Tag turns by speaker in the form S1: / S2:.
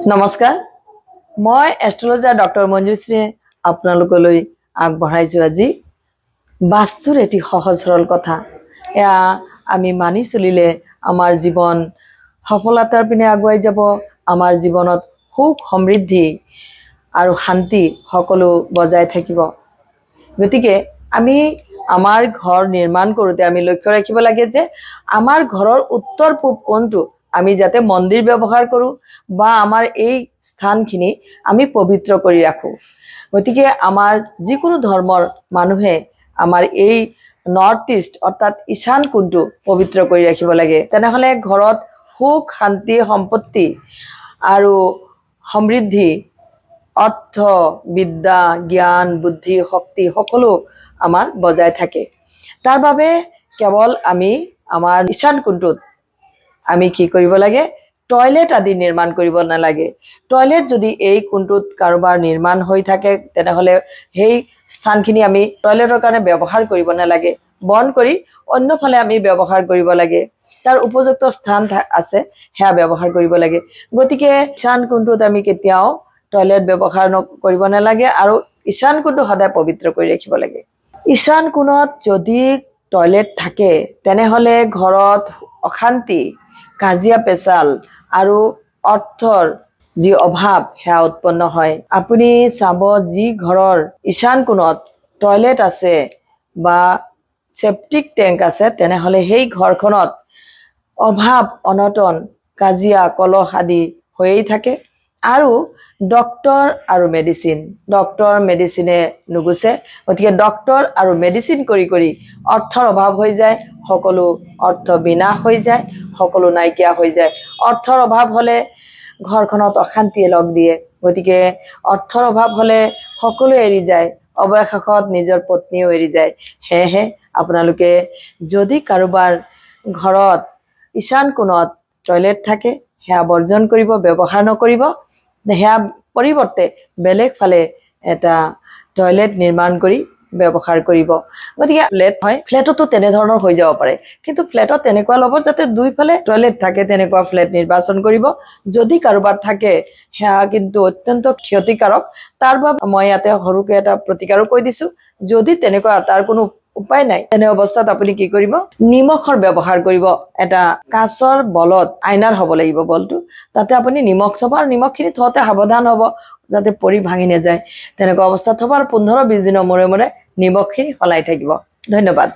S1: নমস্কাৰ, মই astrologer doctor মঞ্জুশ্ৰীয়ে আপোনালোকলৈ আগবঢ়াইছোঁ আজি বাস্তুৰ এটি সহজ সৰল কথা। এয়া আমি মানি চলিলে আমাৰ জীৱন সফলতাৰ পিনে আগুৱাই যাব। আমাৰ জীৱনত সুখ সমৃদ্ধি আৰু শান্তি সকলো বজাই থাকিব। গতিকে আমি আমাৰ ঘৰ নিৰ্মাণ কৰোঁতে আমি লক্ষ্য ৰাখিব লাগে যে আমাৰ ঘৰৰ উত্তৰ পূব কোণটো আমি যাতে মন্দিৰ ব্যৱহাৰ কৰোঁ বা আমাৰ এই স্থানখিনি আমি পবিত্ৰ কৰি ৰাখোঁ। গতিকে আমাৰ যিকোনো ধৰ্মৰ মানুহে আমাৰ এই নৰ্থ ইষ্ট অৰ্থাৎ ঈশান কোণটো পবিত্ৰ কৰি ৰাখিব লাগে। তেনেহ'লে ঘৰত সুখ শান্তি সম্পত্তি আৰু সমৃদ্ধি অৰ্থ বিদ্যা জ্ঞান বুদ্ধি শক্তি সকলো আমাৰ বজাই থাকে। তাৰ বাবে কেৱল আমি আমাৰ ঈশান কোণটোত আমি কি কৰিব লাগে, টয়লেট আদি নিৰ্মাণ কৰিব নালাগে। টয়লেট যদি এই কোণটোত কাৰোবাৰ নিৰ্মাণ হৈ থাকে তেনেহ'লে সেই স্থানখিনি আমি টয়লেটৰ কাৰণে ব্যৱহাৰ কৰিব নালাগে, বন্ধ কৰি অন্যফালে আমি ব্যৱহাৰ কৰিব লাগে। তাৰ উপযুক্ত স্থান আছে সেয়া ব্যৱহাৰ কৰিব লাগে। গতিকে ঈশান কোণটোত আমি কেতিয়াও টয়লেট ব্যৱহাৰ কৰিব নালাগে আৰু ঈশান কোণটো সদায় পবিত্ৰ কৰি ৰাখিব লাগে। ঈশান কোণত যদি টয়লেট থাকে তেনেহ'লে ঘৰত অশান্তি কাজিয়া পেচাল আৰু অৰ্থৰ যি অভাৱ সেয়া উৎপন্ন হয়। আপুনি চাব যি ঘৰৰ ঈশান কোণত টয়লেট আছে বা চেপ্টিক টেংক আছে তেনেহ'লে সেই ঘৰখনত অভাৱ অনটন কাজিয়া কলহ আদি হৈয়ে থাকে। আৰু ডক্টৰ আৰু মেডিচিনে নুগুচে। গতিকে ডক্টৰ আৰু মেডিচিন কৰি কৰি অৰ্থৰ অভাৱ হৈ যায়, সকলো অৰ্থ বিনাশ হৈ যায়, সকলো নাইকিয়া হৈ যায়। অৰ্থৰ অভাৱ হ'লে ঘৰখনত অশান্তিয়ে লগ দিয়ে। গতিকে অৰ্থৰ অভাৱ হ'লে সকলো এৰি যায়, অৱশেষত নিজৰ পত্নীও এৰি যায়। সেয়েহে আপোনালোকে যদি কাৰোবাৰ ঘৰত ঈশান কোণত টয়লেট থাকে সেয়া বৰ্জন কৰিব, ব্যৱহাৰ নকৰিব। সেয়া পৰিৱৰ্তে বেলেগ ফালে এটা টয়লেট নিৰ্মাণ কৰি ব্যৱহাৰ কৰিব। গতিকে ফ্লেট হয়, ফ্লেটতো তেনেধৰণৰ হৈ যাব পাৰে, কিন্তু ফ্লেটত তেনেকুৱা ল'ব যাতে দুইফালে টয়লেট থাকে তেনেকুৱা ফ্লেট নিৰ্বাচন কৰিব। যদি কাৰোবাৰ থাকে সেয়া কিন্তু অত্যন্ত ক্ষতিকাৰক। তাৰ বাবে মই ইয়াতে সৰুকৈ এটা প্ৰতিকাৰো কৈ দিছোঁ। যদি তেনেকুৱা তাৰ কোনো উপায় নাই তেনে অৱস্থাত আপুনি কি কৰিব, নিমখৰ ব্যৱহাৰ কৰিব। এটা কাঁচৰ বলত আইনাৰ হ'ব লাগিব বলটো, তাতে আপুনি নিমখ থ'ব আৰু নিমখখিনি থওঁতে সাৱধান হ'ব যাতে পৰি ভাঙি নাযায়। তেনেকুৱা অৱস্থাত থ'ব আৰু 15-20 দিনৰ মূৰে মূৰে নিমখখিনি সলাই থাকিব। ধন্যবাদ।